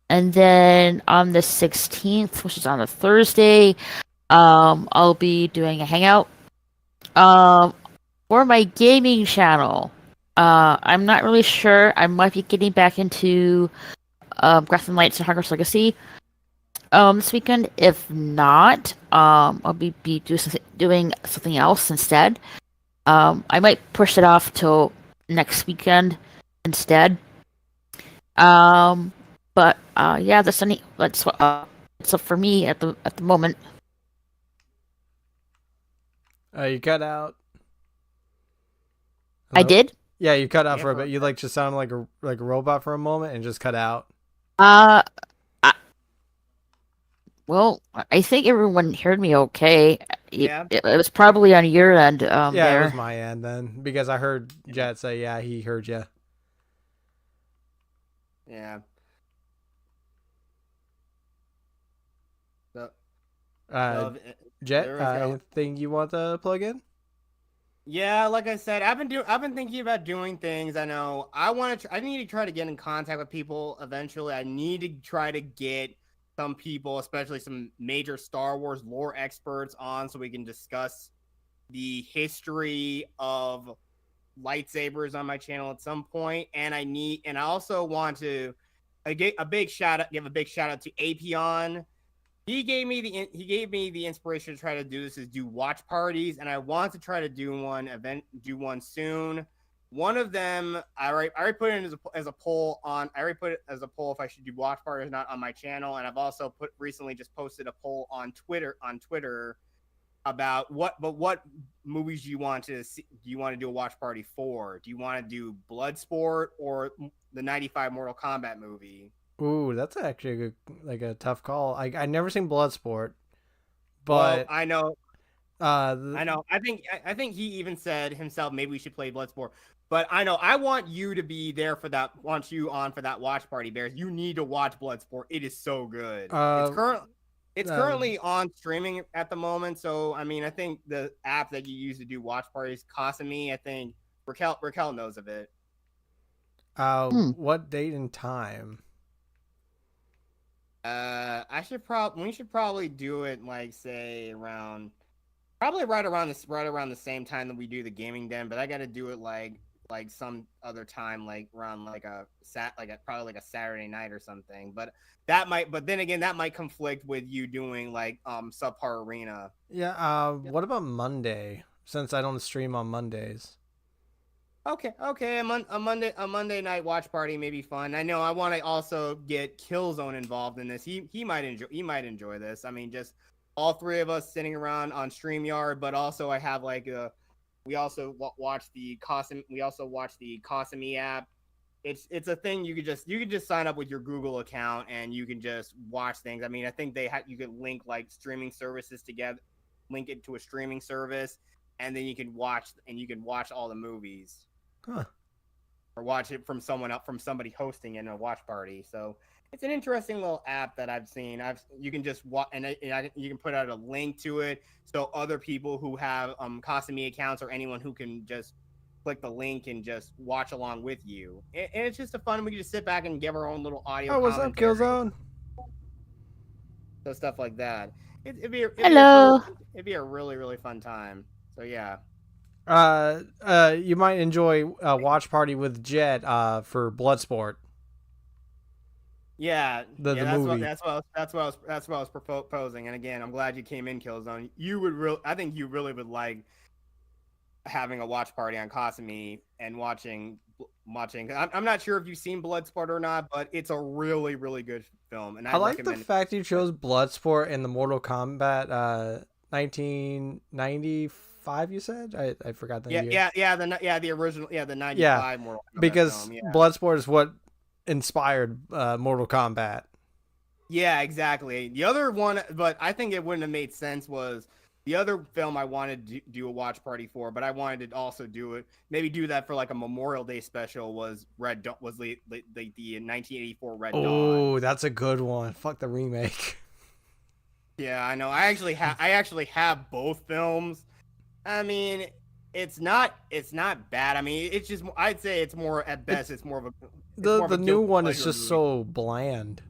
And then on the 16th, which is on a Thursday, I'll be doing a hangout. For my gaming channel, I'm not really sure. I might be getting back into Gotham Knights and Hogwarts Legacy this weekend. If not, I'll be doing something else instead. I might push it off till next weekend instead. But yeah, that's what's up for me at the moment. You cut out. I Hello? did. Yeah, you cut out Yeah, for a bit. You like just sounded like a robot for a moment and just cut out. Uh, I, well, I think everyone heard me okay. Yeah. It was probably on your end. Yeah, There. it was my end then because I heard Jet say, "Yeah, he heard you." Yeah. So, Uh, so Jet, there was anything you want to plug in? Yeah, like I said, I've been thinking about doing things. I know I need to try to get in contact with people eventually. I need to try to get some people, especially some major Star Wars lore experts on so we can discuss the history of lightsabers on my channel at some point. And I also want to give a big shout out to Apion. He gave me the inspiration to try to do this, is do watch parties, and I want to try to do one soon. One of them, I already put it as a poll if I should do watch parties or not on my channel, and I've also recently just posted a poll on Twitter about what movies do you want to see, do you want to do a watch party for? Do you want to do Bloodsport or the 95 Mortal Kombat movie? Ooh, that's actually a tough call. I never seen Bloodsport, Well, but I know. uh, I know. I think he even said himself maybe we should play Bloodsport. But I know I want you to be there for that. Want you on for that watch party, Bears. You need to watch Bloodsport. It is so good. It's currently on streaming at the moment. So I mean, I think the app that you use to do watch parties costing me. I think Raquel knows of it. what date and time? We should probably do it like say around probably right around the same time that we do the gaming den, but I got to do it like some other time, like around probably like a Saturday night or something. But then again that might conflict with you doing like subpar arena. Yeah. What about Monday? Since I don't stream on Mondays. Okay. A Monday night watch party may be fun. I know I want to also get Killzone involved in this. He might enjoy this. I mean, just all 3 of us sitting around on StreamYard, but also I have like We also watch the Cosm. We also watch the Cosme app. It's a thing you could just sign up with your Google account and you can just watch things. I mean, I think you could link like streaming services together, link it to a streaming service, and then you can watch all the movies. Huh. Or watch it from somebody hosting in a watch party. So it's an interesting little app that I've seen. You can just watch you can put out a link to it so other people who have Kasumi accounts or anyone who can just click the link and just watch along with you. And it's just a fun. We can just sit back and give our own little audio. Oh, what's up, Killzone? So stuff like that. It'd Hello. be a really really fun time. So yeah. You might enjoy Watch Party with Jet for Bloodsport. Yeah, The movie. That's what I was proposing. And again, I'm glad you came in, Killzone. I think you really would like having a watch party on Kasumi and watching. I'm not sure if you've seen Bloodsport or not, but it's a really really good film, and I like the recommend it. fact you chose Bloodsport in the Mortal Kombat 1995. You said I forgot the year. The original, the 95 Mortal Kombat because film, Bloodsport is what inspired Mortal Kombat. Yeah, exactly. The other one, but I think it wouldn't have made sense, was the other film I wanted to do a watch party for, but I wanted to also do that for like a Memorial Day special, was the 1984 Red Dawn. Oh, that's a good one. Fuck the remake. Yeah, I know. I actually have both films. I mean, it's not bad. I mean, it's just, I'd say it's more, at best, it's more of a the new one is just so bland.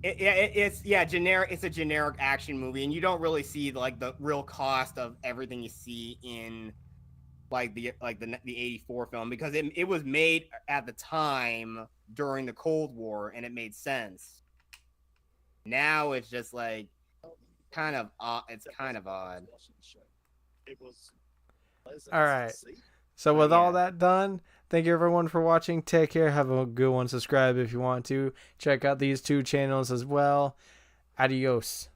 It's generic. It's a generic action movie, and you don't really see like the real cost of everything you see in like the 84 film, because it was made at the time during the Cold War and it made sense. Now it's just like kind of odd. It's kind of odd. All right. So with all that done, thank you everyone for watching. Take care. Have a good one. Subscribe if you want to. Check out these two channels as well. Adios.